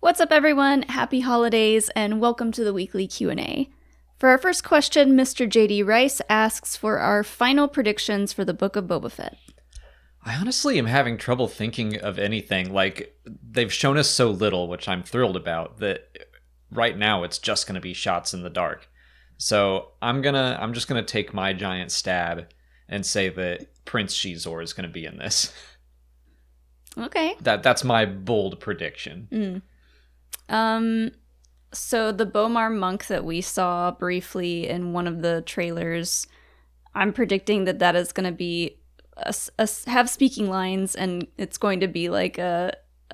What's up, everyone? Happy holidays, and welcome to the weekly Q&A. For our first question, Mr. JD Rice asks for our final predictions for the Book of Boba Fett. I honestly am having trouble thinking of anything. Like, they've shown us so little, which I'm thrilled about, that right now it's just going to be shots in the dark. So I'm just gonna take my giant stab and say that Prince Shizor is going to be in this. Okay. That's my bold prediction. So the Bomar monk that we saw briefly in one of the trailers, I'm predicting that is going to be have speaking lines, and it's going to be like a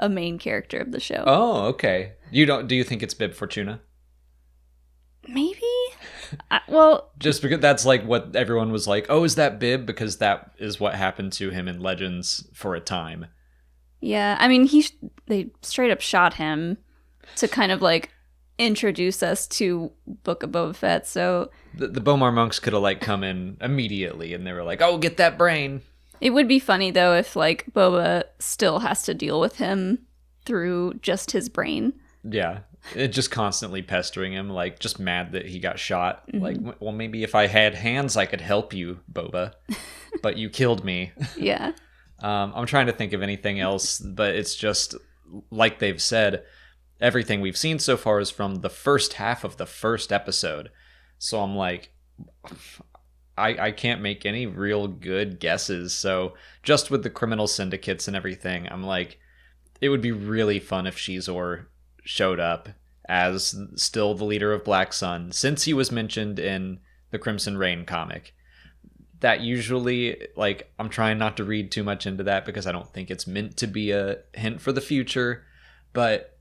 main character of the show. Oh, okay. Do you think it's Bib Fortuna? Maybe. Well, just because that's like what everyone was like, oh, is that Bib? Because that is what happened to him in Legends for a time. Yeah, I mean, they straight up shot him to kind of like introduce us to Book of Boba Fett. So the Bomar monks could have like come in immediately, and they were like, "Oh, get that brain." It would be funny though if like Boba still has to deal with him through just his brain. Yeah, it just constantly pestering him, like just mad that he got shot. Mm-hmm. Like, well, maybe if I had hands, I could help you, Boba, but you killed me. Yeah. I'm trying to think of anything else, but it's just like they've said. Everything we've seen so far is from the first half of the first episode. So I'm like, I can't make any real good guesses. So just with the criminal syndicates and everything, I'm like, it would be really fun if Shizor showed up as still the leader of Black Sun, since he was mentioned in the Crimson Reign comic. That usually, like, I'm trying not to read too much into that because I don't think it's meant to be a hint for the future, but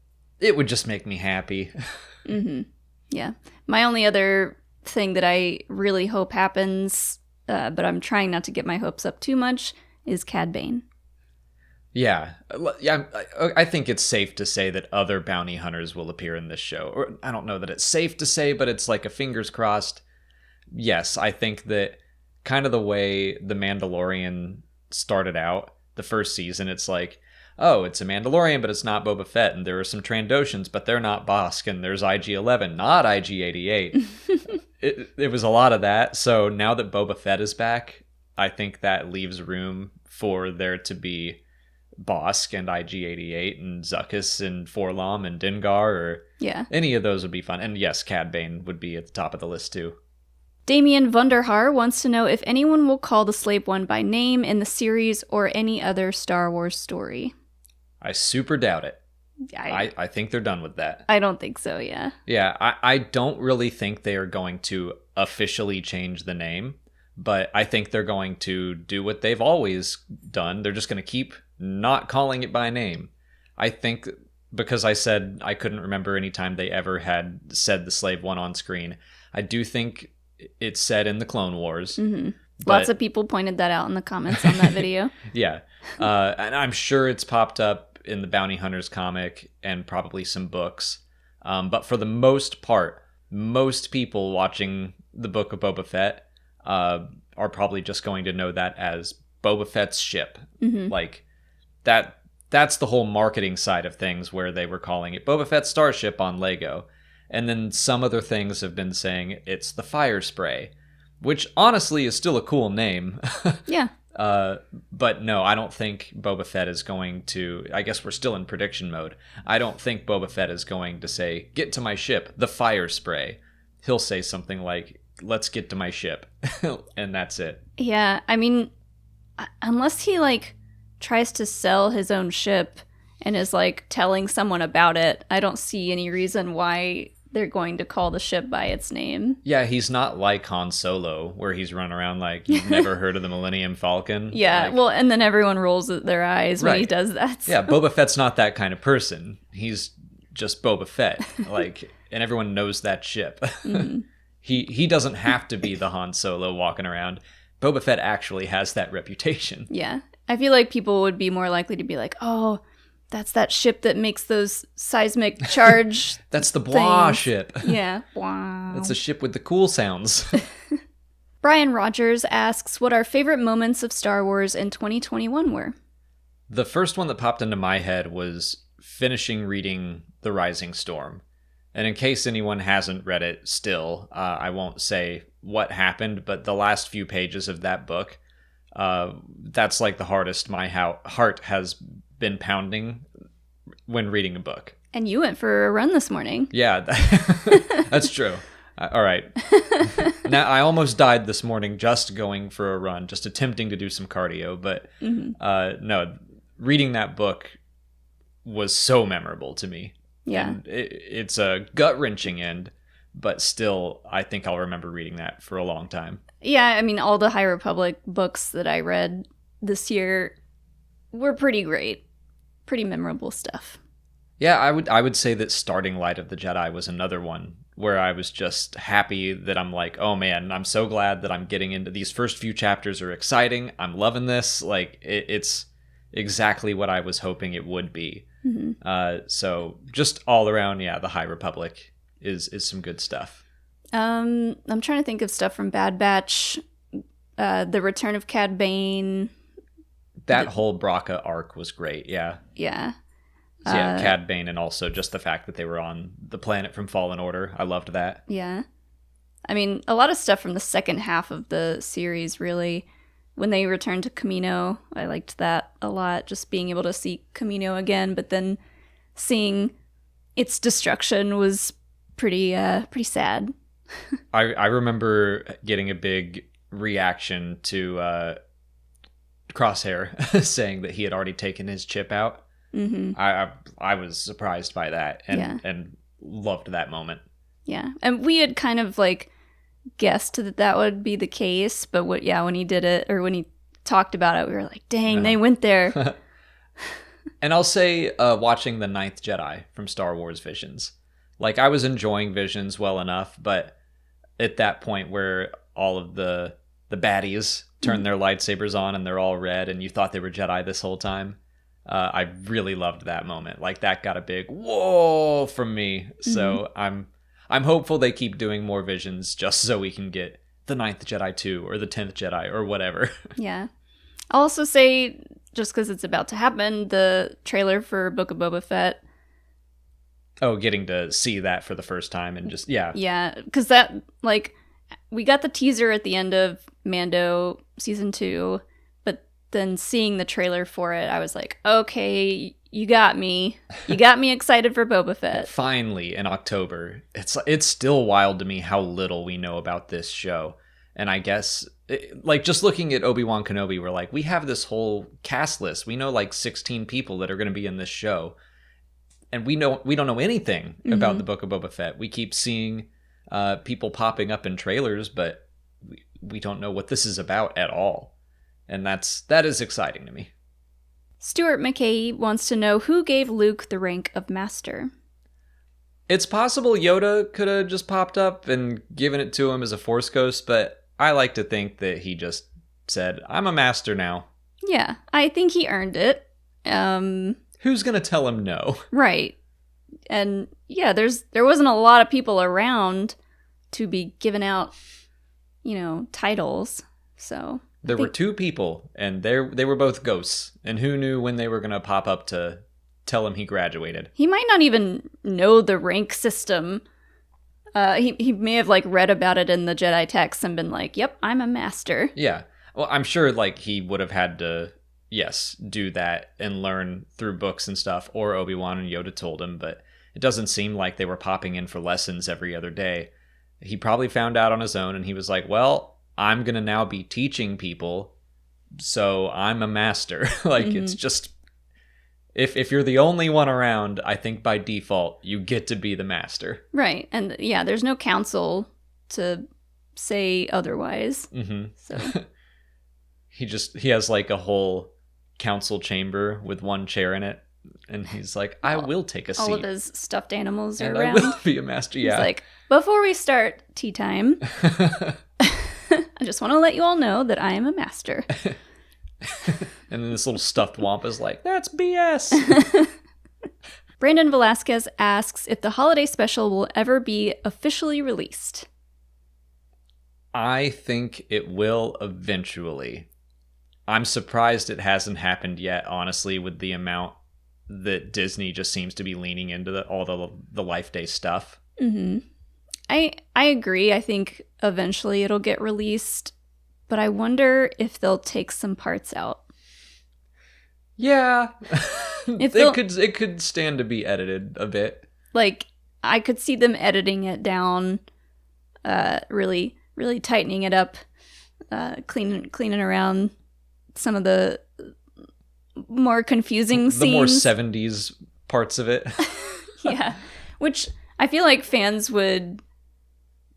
it would just make me happy. Mm-hmm. Yeah. My only other thing that I really hope happens, but I'm trying not to get my hopes up too much, is Cad Bane. Yeah. I think it's safe to say that other bounty hunters will appear in this show. Or I don't know that it's safe to say, but it's like a fingers crossed. Yes, I think that kind of the way The Mandalorian started out, the first season, it's like, oh, it's a Mandalorian, but it's not Boba Fett, and there are some Trandoshans, but they're not Bosk, and there's IG-11, not IG-88. it was a lot of that, so now that Boba Fett is back, I think that leaves room for there to be Bosk and IG-88 and Zuckuss and Forlom and Dengar, or any of those would be fun. And yes, Cad Bane would be at the top of the list too. Damien Vunderhaar wants to know if anyone will call the Slave One by name in the series or any other Star Wars story. I super doubt it. I think they're done with that. I don't think so, yeah. Yeah, I don't really think they are going to officially change the name, but I think they're going to do what they've always done. They're just going to keep not calling it by name. I think because I said I couldn't remember any time they ever had said the Slave One on screen. I do think it's said in the Clone Wars. Mm-hmm. Lots of people pointed that out in the comments on that video. Yeah. And I'm sure it's popped up in the Bounty Hunters comic and probably some books. But for the most part, most people watching the Book of Boba Fett are probably just going to know that as Boba Fett's ship. Mm-hmm. Like, that's the whole marketing side of things, where they were calling it Boba Fett's Starship on Lego. And then some other things have been saying it's the Fire Spray, which honestly is still a cool name. Yeah. But no, I don't think Boba Fett is going to... I guess we're still in prediction mode. I don't think Boba Fett is going to say, get to my ship, the Fire Spray. He'll say something like, let's get to my ship. And that's it. Yeah, I mean, unless he, like, tries to sell his own ship and is, like, telling someone about it, I don't see any reason why they're going to call the ship by its name. Yeah, he's not like Han Solo, where he's running around like, you've never heard of the Millennium Falcon. Yeah, like, well, and then everyone rolls their eyes when he does that. So. Yeah, Boba Fett's not that kind of person. He's just Boba Fett. Like, and everyone knows that ship. Mm-hmm. He doesn't have to be the Han Solo walking around. Boba Fett actually has that reputation. Yeah. I feel like people would be more likely to be like, oh, that's that ship that makes those seismic charge. That's the blah things. Ship. Yeah. Wow. That's a ship with the cool sounds. Brian Rogers asks what our favorite moments of Star Wars in 2021 were. The first one that popped into my head was finishing reading The Rising Storm. And in case anyone hasn't read it still, I won't say what happened, but the last few pages of that book, that's like the hardest my heart has been pounding when reading a book. And you went for a run this morning. Yeah, that's true. All right. Now, I almost died this morning just going for a run, just attempting to do some cardio. But no, reading that book was so memorable to me. Yeah. And it's a gut-wrenching end, but still, I think I'll remember reading that for a long time. Yeah, I mean, all the High Republic books that I read this year were pretty great. Pretty memorable stuff. Yeah, I would say that starting Light of the Jedi was another one where I was just happy that I'm like, oh man, I'm so glad that I'm getting into these first few chapters are exciting. I'm loving this. Like, it's exactly what I was hoping it would be. Mm-hmm. So just all around, yeah, the High Republic is some good stuff. I'm trying to think of stuff from Bad Batch, the Return of Cad Bane. That whole Braca arc was great, yeah. Yeah. So yeah, Cad Bane, and also just the fact that they were on the planet from Fallen Order. I loved that. Yeah. I mean, a lot of stuff from the second half of the series, really. When they returned to Kamino, I liked that a lot, just being able to see Kamino again, but then seeing its destruction was pretty sad. I remember getting a big reaction to Crosshair saying that he had already taken his chip out. Mm-hmm. I was surprised by that and loved that moment. Yeah, and we had kind of like guessed that would be the case, but when he did it, or when he talked about it, we were like, dang, they went there. And I'll say watching The Ninth Jedi from Star Wars Visions, like, I was enjoying Visions well enough, but at that point where all of the baddies turn their lightsabers on and they're all red and you thought they were Jedi this whole time, I really loved that moment. Like, that got a big whoa from me. So I'm hopeful they keep doing more Visions just so we can get the Ninth Jedi 2 or the 10th Jedi or whatever. Yeah. I'll also say, just because it's about to happen, the trailer for Book of Boba Fett. Oh, getting to see that for the first time and just, yeah. Yeah, because that, like, we got the teaser at the end of Mando Season 2, but then seeing the trailer for it, I was like, okay, you got me. You got me excited for Boba Fett. Finally, in October. It's still wild to me how little we know about this show. And I guess, like, just looking at Obi-Wan Kenobi, we're like, we have this whole cast list. We know, like, 16 people that are going to be in this show. And we don't know anything about the Book of Boba Fett. We keep seeing people popping up in trailers, but we don't know what this is about at all. And that is exciting to me. Stuart McKay wants to know who gave Luke the rank of master. It's possible Yoda could have just popped up and given it to him as a Force ghost, but I like to think that he just said, I'm a master now. Yeah, I think he earned it. Who's going to tell him no? Right. And yeah, there wasn't a lot of people around to be giving out, titles. So there were two people, and they were both ghosts. And who knew when they were going to pop up to tell him he graduated? He might not even know the rank system. He may have like read about it in the Jedi texts and been like, "Yep, I'm a master." Yeah. Well, I'm sure like he would have had to, yes, do that and learn through books and stuff, or Obi-Wan and Yoda told him. But it doesn't seem like they were popping in for lessons every other day. He probably found out on his own, and he was like, "Well, I'm going to now be teaching people, so I'm a master." Like, it's just, if you're the only one around, I think by default, you get to be the master. Right. And yeah, there's no council to say otherwise. Mm-hmm. So he has like a whole council chamber with one chair in it. And he's like, I will take a seat. All of his stuffed animals are and around. I will be a master, yeah. He's like, before we start tea time, I just want to let you all know that I am a master. And then this little stuffed wamp is like, that's BS. Brandon Velasquez asks if the holiday special will ever be officially released. I think it will eventually. I'm surprised it hasn't happened yet, honestly, with the amount that Disney just seems to be leaning into all the Life Day stuff. Mm-hmm. I agree. I think eventually it'll get released, but I wonder if they'll take some parts out. Yeah. It could stand to be edited a bit. Like, I could see them editing it down, really, really tightening it up, cleaning around some of the more confusing scenes. The more 70s parts of it. Yeah. Which I feel like fans would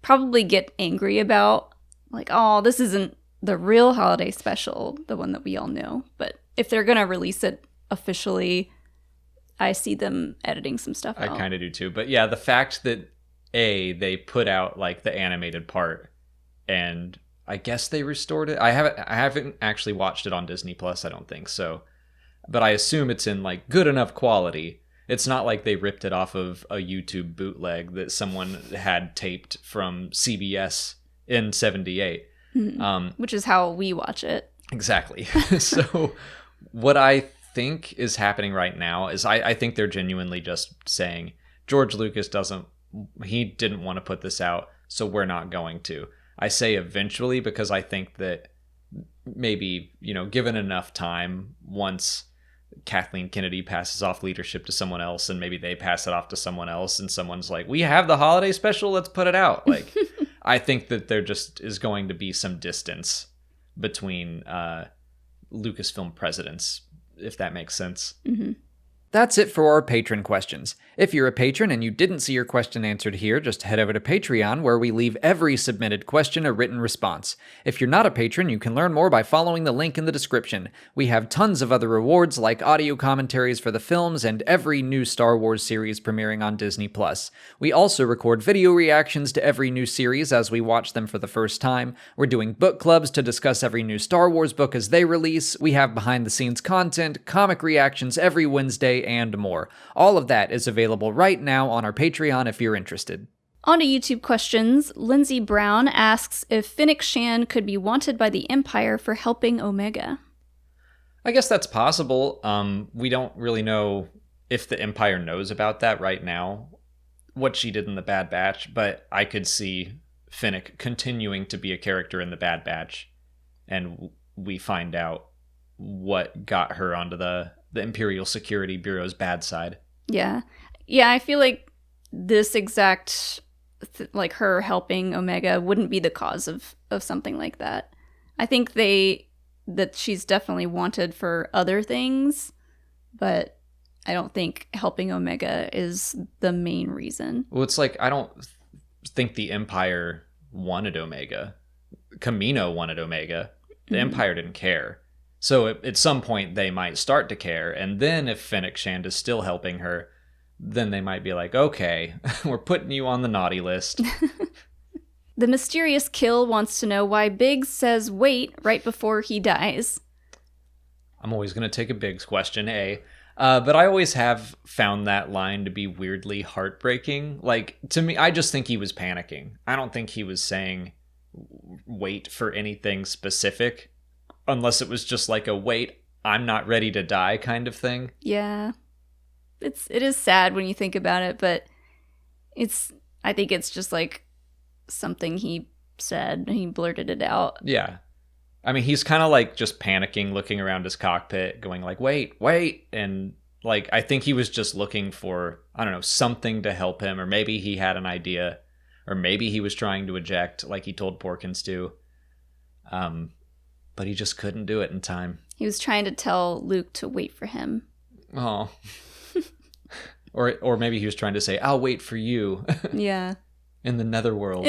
probably get angry about. Like, oh, this isn't the real holiday special, the one that we all know. But if they're going to release it officially, I see them editing some stuff out. I kind of do too. But yeah, the fact that they put out like the animated part, and I guess they restored it. I haven't actually watched it on Disney Plus, I don't think so. But I assume it's in like good enough quality. It's not like they ripped it off of a YouTube bootleg that someone had taped from CBS in 78. Mm-hmm. Which is how we watch it. Exactly. So what I think is happening right now is I think they're genuinely just saying George Lucas didn't want to put this out, so we're not going to. I say eventually because I think that maybe, given enough time, once Kathleen Kennedy passes off leadership to someone else and maybe they pass it off to someone else and someone's like, we have the holiday special, let's put it out. Like, I think that there just is going to be some distance between Lucasfilm presidents, if that makes sense. Mm-hmm. That's it for our patron questions. If you're a patron and you didn't see your question answered here, just head over to Patreon, where we leave every submitted question a written response. If you're not a patron, you can learn more by following the link in the description. We have tons of other rewards like audio commentaries for the films and every new Star Wars series premiering on Disney+. We also record video reactions to every new series as we watch them for the first time. We're doing book clubs to discuss every new Star Wars book as they release. We have behind-the-scenes content, comic reactions every Wednesday, and more. All of that is available right now on our Patreon if you're interested. On to YouTube questions. Lindsay Brown asks if Fennec Shan could be wanted by the Empire for helping Omega. I guess that's possible. We don't really know if the Empire knows about that right now, what she did in the Bad Batch, but I could see Fennec continuing to be a character in the Bad Batch, and we find out what got her onto the Imperial Security Bureau's bad side. Yeah, I feel like this exact, like her helping Omega wouldn't be the cause of something like that. I think that she's definitely wanted for other things, but I don't think helping Omega is the main reason. Well, it's like, I don't think the Empire wanted Omega. Kamino wanted Omega. The Empire didn't care. So at some point they might start to care, and then if Fennec Shand is still helping her, then they might be like, okay, we're putting you on the naughty list. The Mysterious Kill wants to know why Biggs says wait right before he dies. I'm always going to take a Biggs question, but I always have found that line to be weirdly heartbreaking. Like, to me, I just think he was panicking. I don't think he was saying wait for anything specific. Unless it was just like a wait, I'm not ready to die kind of thing. Yeah. It is sad when you think about it, but I think it's just like something he said. He blurted it out. Yeah. I mean, he's kind of like just panicking, looking around his cockpit, going like, wait. And like, I think he was just looking for, I don't know, something to help him. Or maybe he had an idea. Or maybe he was trying to eject like he told Porkins to. But he just couldn't do it in time. He was trying to tell Luke to wait for him. Oh. or maybe he was trying to say, I'll wait for you. Yeah. In the netherworld.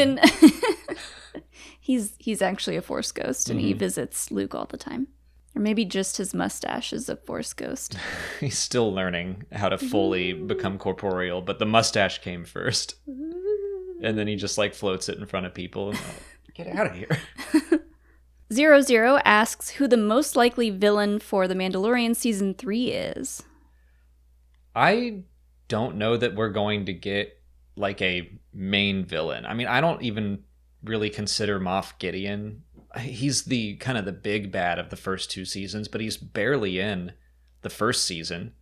He's actually a Force ghost, and he visits Luke all the time. Or maybe just his mustache is a Force ghost. He's still learning how to fully become corporeal, but the mustache came first. And then he just like floats it in front of people. And get out of here. 00 asks who the most likely villain for The Mandalorian Season 3 is. I don't know that we're going to get like a main villain. I mean, I don't even really consider Moff Gideon. He's the kind of the big bad of the first two seasons, but he's barely in the first season.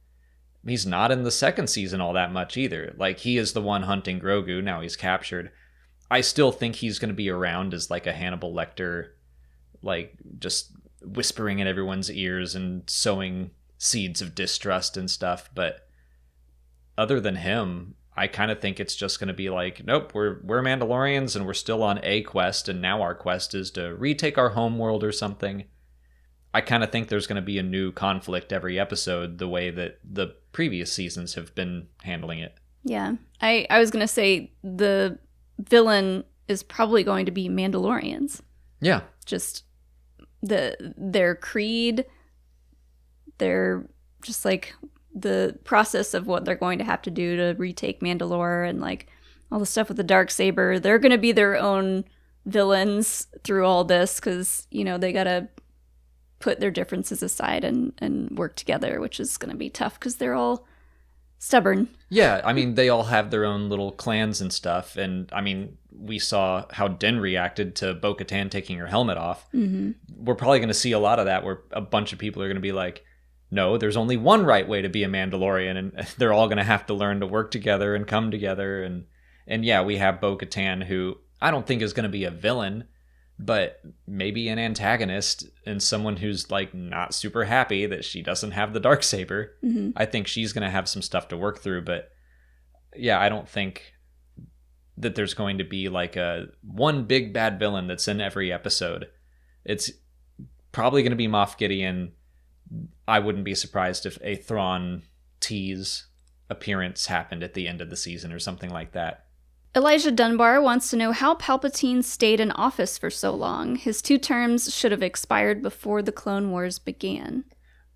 he's not in the second season all that much either. Like, he is the one hunting Grogu. Now he's captured. I still think he's going to be around as like a Hannibal Lecter, like just whispering in everyone's ears and sowing seeds of distrust and stuff. But other than him, I kind of think it's just going to be like, nope, we're Mandalorians and we're still on a quest, and now our quest is to retake our home world or something. I kind of think there's going to be a new conflict every episode, the way that the previous seasons have been handling it. Yeah. I was going to say the villain is probably going to be Mandalorians. Yeah. Just their creed, their just like the process of what they're going to have to do to retake Mandalore, and like all the stuff with the Darksaber. They're going to be their own villains through all this because, you know, they got to put their differences aside and work together, which is going to be tough because they're all stubborn. Yeah, I mean, they all have their own little clans and stuff. And I mean, we saw how Din reacted to Bo-Katan taking her helmet off. Mm-hmm. We're probably going to see a lot of that where a bunch of people are going to be like, no, there's only one right way to be a Mandalorian, and they're all going to have to learn to work together and come together. And yeah, we have Bo-Katan, who I don't think is going to be a villain, but maybe an antagonist and someone who's like not super happy that she doesn't have the Darksaber. Mm-hmm. I think she's going to have some stuff to work through, but yeah, I don't think that there's going to be like a one big bad villain that's in every episode. It's probably going to be Moff Gideon. I wouldn't be surprised if a Thrawn tease appearance happened at the end of the season or something like that. Elijah Dunbar wants to know how Palpatine stayed in office for so long. His 2 terms should have expired before the Clone Wars began.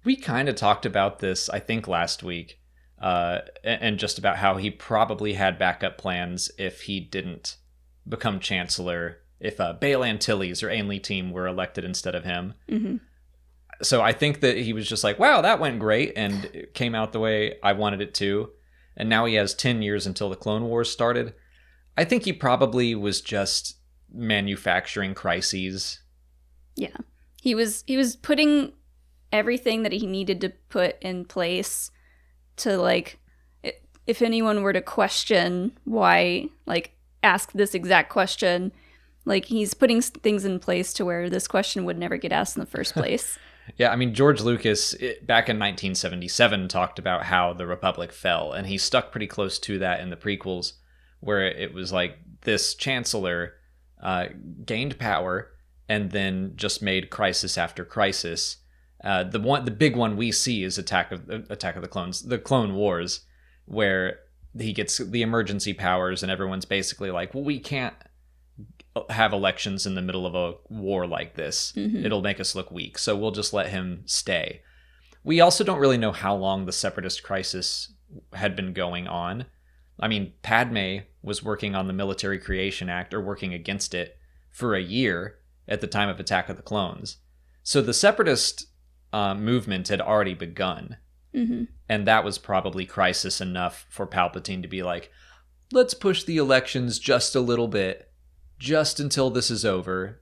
We kind of talked about this, I think, last week, and just about how he probably had backup plans if he didn't become Chancellor, if Bail Antilles or Ainley Team were elected instead of him. Mm-hmm. So I think that he was just like, wow, that went great, and it came out the way I wanted it to. And now he has 10 years until the Clone Wars started. I think he probably was just manufacturing crises. Yeah. He was putting everything that he needed to put in place to, like, if anyone were to question why, like, ask this exact question, like, he's putting things in place to where this question would never get asked in the first place. Yeah, I mean, George Lucas, back in 1977, talked about how the Republic fell, and he stuck pretty close to that in the prequels, where it was like this chancellor gained power and then just made crisis after crisis. The big one we see is Attack of the Clones, the Clone Wars, where he gets the emergency powers and everyone's basically like, well, we can't have elections in the middle of a war like this. Mm-hmm. It'll make us look weak, so we'll just let him stay. We also don't really know how long the Separatist crisis had been going on. I mean, Padme was working on the Military Creation Act, or working against it, for a year at the time of Attack of the Clones. So the Separatist movement had already begun. Mm-hmm. And that was probably crisis enough for Palpatine to be like, let's push the elections just a little bit, just until this is over,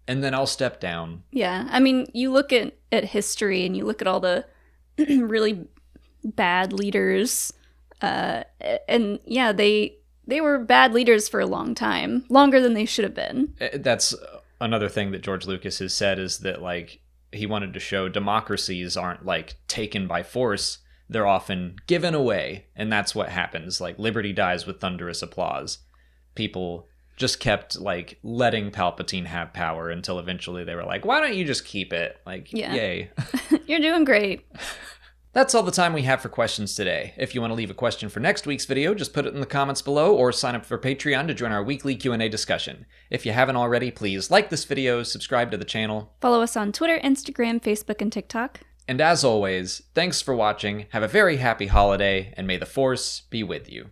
and then I'll step down. Yeah, I mean, you look at history and you look at all the really bad leaders, and yeah, they were bad leaders for a long time, longer than they should have been. That's another thing that George Lucas has said, is that, like, he wanted to show democracies aren't, like, taken by force. They're often given away, and that's what happens. Like, liberty dies with thunderous applause. People just kept, like, letting Palpatine have power until eventually they were like, why don't you just keep it? Like, Yeah. Yay. You're doing great. That's all the time we have for questions today. If you want to leave a question for next week's video, just put it in the comments below or sign up for Patreon to join our weekly Q&A discussion. If you haven't already, please like this video, subscribe to the channel. Follow us on Twitter, Instagram, Facebook, and TikTok. And as always, thanks for watching, have a very happy holiday, and may the Force be with you.